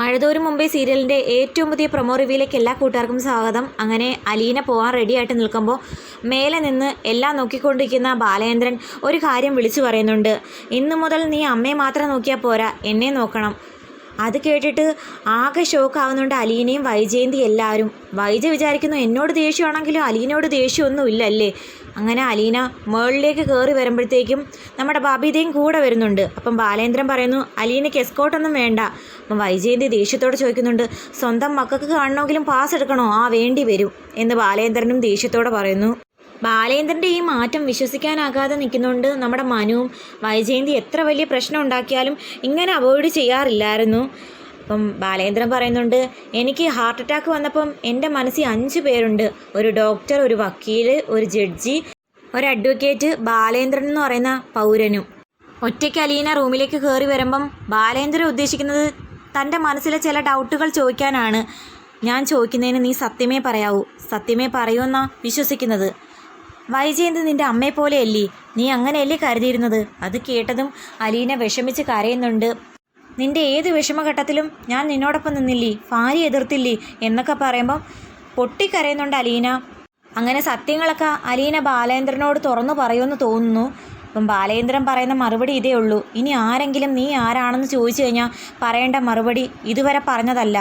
മഴതോരും മുമ്പേ സീരിയലിൻ്റെ ഏറ്റവും പുതിയ പ്രൊമോ റിവ്യൂയിലേക്ക് എല്ലാ കൂട്ടുകാർക്കും സ്വാഗതം. അങ്ങനെ അലീന പോകാൻ റെഡിയായിട്ട് നിൽക്കുമ്പോൾ മേലെ നിന്ന് എല്ലാം നോക്കിക്കൊണ്ടിരിക്കുന്ന ബാലേന്ദ്രൻ ഒരു കാര്യം വിളിച്ചു പറയുന്നുണ്ട്. ഇന്നു മുതൽ നീ അമ്മയെ മാത്രം നോക്കിയാൽ പോരാ, എന്നെ നോക്കണം. അത് കേട്ടിട്ട് ആകെ ഷോക്കാവുന്നുണ്ട് അലീനയും വൈജയന്തി എല്ലാവരും. വൈജ വിചാരിക്കുന്നു എന്നോട് ദേഷ്യമാണെങ്കിലും അലീനയോട് ദേഷ്യമൊന്നും ഇല്ലല്ലേ. അങ്ങനെ അലീന മുകളിലേക്ക് കയറി വരുമ്പോഴത്തേക്കും നമ്മുടെ ബബിതയും കൂടെ വരുന്നുണ്ട്. അപ്പം ബാലേന്ദ്രൻ പറയുന്നു അലീനയ്ക്ക് എസ്കോട്ടൊന്നും വേണ്ട. അപ്പം വൈജയന്തി ദേഷ്യത്തോടെ ചോദിക്കുന്നുണ്ട്, സ്വന്തം മക്കൾക്ക് കാണണമെങ്കിലും പാസ് എടുക്കണോ? ആ വേണ്ടി വരും എന്ന് ബാലേന്ദ്രനും ദേഷ്യത്തോടെ പറയുന്നു. ബാലേന്ദ്രൻ്റെ ഈ മാറ്റം വിശ്വസിക്കാനാകാതെ നിൽക്കുന്നുണ്ട് നമ്മുടെ മനുവും. വൈജയന്തി എത്ര വലിയ പ്രശ്നം ഉണ്ടാക്കിയാലും ഇങ്ങനെ അവോയ്ഡ് ചെയ്യാറില്ലായിരുന്നു. അപ്പം ബാലേന്ദ്രൻ പറയുന്നുണ്ട്, എനിക്ക് ഹാർട്ട് അറ്റാക്ക് വന്നപ്പം എൻ്റെ മനസ്സിൽ 5 പേരുണ്ട്. ഒരു ഡോക്ടർ, ഒരു വക്കീൽ, ഒരു ജഡ്ജി, ഒരു അഡ്വക്കേറ്റ്, ബാലേന്ദ്രൻ എന്ന് പറയുന്ന പൗരനും. ഒറ്റയ്ക്ക് അലീന റൂമിലേക്ക് കയറി വരുമ്പം ബാലേന്ദ്രൻ ഉദ്ദേശിക്കുന്നത് തൻ്റെ മനസ്സിലെ ചില ഡൗട്ടുകൾ ചോദിക്കാനാണ്. ഞാൻ ചോദിക്കുന്നതിന് നീ സത്യമേ പറയുമെന്നാ വിശ്വസിക്കുന്നത്. വൈജയന്തി നിൻ്റെ അമ്മയെ പോലെയല്ലേ, നീ അങ്ങനെയല്ലേ കരുതിയിരുന്നത്? അത് കേട്ടതും അലീന വിഷമിച്ച് കരയുന്നുണ്ട്. നിൻ്റെ ഏത് വിഷമഘട്ടത്തിലും ഞാൻ നിന്നോടൊപ്പം നിന്നില്ലേ, ഭാര്യ എതിർത്തില്ലേ എന്നൊക്കെ പറയുമ്പം പൊട്ടിക്കരയുന്നുണ്ട് അലീന. അങ്ങനെ സത്യങ്ങളൊക്കെ അലീന ബാലേന്ദ്രനോട് തുറന്നു പറയുമെന്ന് തോന്നുന്നു. അപ്പം ബാലേന്ദ്രൻ പറയുന്ന മറുപടി ഇതേ ഉള്ളൂ. ഇനി ആരെങ്കിലും നീ ആരാണെന്ന് ചോദിച്ചു കഴിഞ്ഞാൽ പറയേണ്ട മറുപടി ഇതുവരെ പറഞ്ഞതല്ല,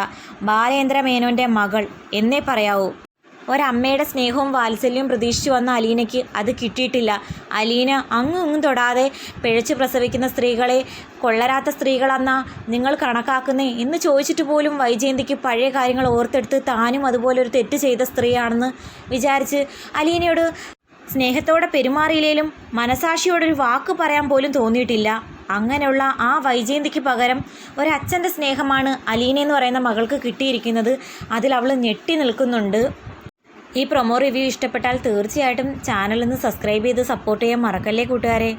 ബാലേന്ദ്ര മേനോൻ്റെ മകൾ എന്നേ പറയാവൂ. ഒരമ്മയുടെ സ്നേഹവും വാത്സല്യവും പ്രതീക്ഷിച്ചു വന്ന അലീനയ്ക്ക് അത് കിട്ടിയിട്ടില്ല. അലീന അങ്ങും ഇങ്ങും തൊടാതെ പിഴച്ചു പ്രസവിക്കുന്ന സ്ത്രീകളെ കൊള്ളരാത്ത സ്ത്രീകളെന്നാ നിങ്ങൾ കണക്കാക്കുന്നേ എന്ന് ചോദിച്ചിട്ട് പോലും വൈജയന്തിക്ക് പഴയ കാര്യങ്ങൾ ഓർത്തെടുത്ത് താനും അതുപോലെ ഒരു തെറ്റ് ചെയ്ത സ്ത്രീയാണെന്ന് വിചാരിച്ച് അലീനയോട് സ്നേഹത്തോടെ പെരുമാറിയില്ലേലും മനസാക്ഷിയോടൊരു വാക്ക് പറയാൻ പോലും തോന്നിയിട്ടില്ല. അങ്ങനെയുള്ള ആ വൈജയന്തിക്ക് പകരം ഒരച്ഛൻ്റെ സ്നേഹമാണ് അലീന എന്ന് പറയുന്ന മകൾക്ക് കിട്ടിയിരിക്കുന്നത്. അതിൽ അവൾ ഞെട്ടി നിൽക്കുന്നുണ്ട്. ഈ പ്രൊമോ റിവ്യൂ ഇഷ്ടപ്പെട്ടാൽ തീർച്ചയായിട്ടും ചാനൽ ഒന്ന് സബ്സ്ക്രൈബ് ചെയ്ത് സപ്പോർട്ട് ചെയ്യാൻ മറക്കല്ലേ കൂട്ടുകാരെ.